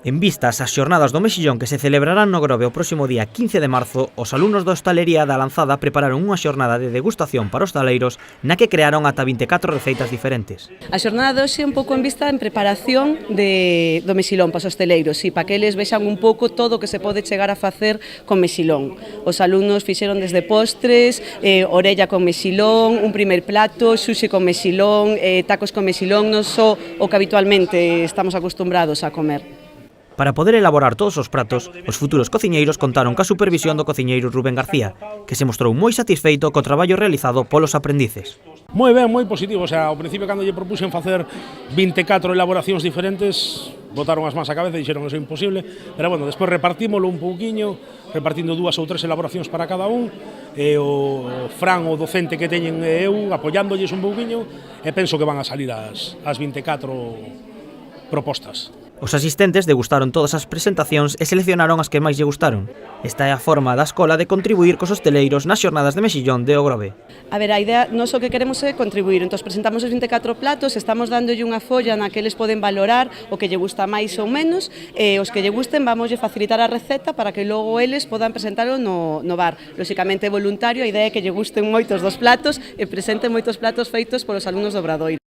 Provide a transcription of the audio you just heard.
En vistas ás xornadas do Mexillón que se celebrarán no Grove o próximo día 15 de marzo, os alumnos da Hostalería da Lanzada prepararon unha xornada de degustación para hostaleiros na que crearon ata 24 receitas diferentes. A xornada de hoxe é un pouco en vista en preparación do mexilón para os hosteleiros, e para que eles vexan un pouco todo o que se pode chegar a facer con mexilón. Os alumnos fixeron desde postres, orella con mexilón, un primer plato, sushi con mexilón, tacos con mexilón, non só o que habitualmente estamos acostumbrados a comer. Para poder elaborar todos os pratos, os futuros cociñeiros contaron ca supervisión do cociñeiro Rubén García, que se mostrou moi satisfeito co traballo realizado polos aprendices. Moi ben, moi positivo, o sea, ao principio cando lle propuxen facer 24 elaboracións diferentes, botaron as mans á cabeza e dixeron que eso é imposible, pero bueno, despois repartímolo un pouquiño, repartindo 2 ou 3 elaboracións para cada un, e o Fran, o docente que teñen e eu, apoiándolles un pouquiño, e penso que van a salir as 24 propostas. Os asistentes degustaron todas as presentacións e seleccionaron as que máis lle gustaron. Esta é a forma da escola de contribuir cos hosteleiros nas xornadas de Mexillón de O Grove. A ver, a idea, nós o que queremos é contribuir, entón presentamos os 24 platos, estamos dándolle unha folla na que eles poden valorar o que lle gusta máis ou menos, e os que lle gusten vamos lle facilitar a receta para que logo eles podan presentalo no bar. Lóxicamente voluntario, a idea é que lle gusten moitos dos platos e presenten moitos platos feitos polos alumnos do Obradoiro.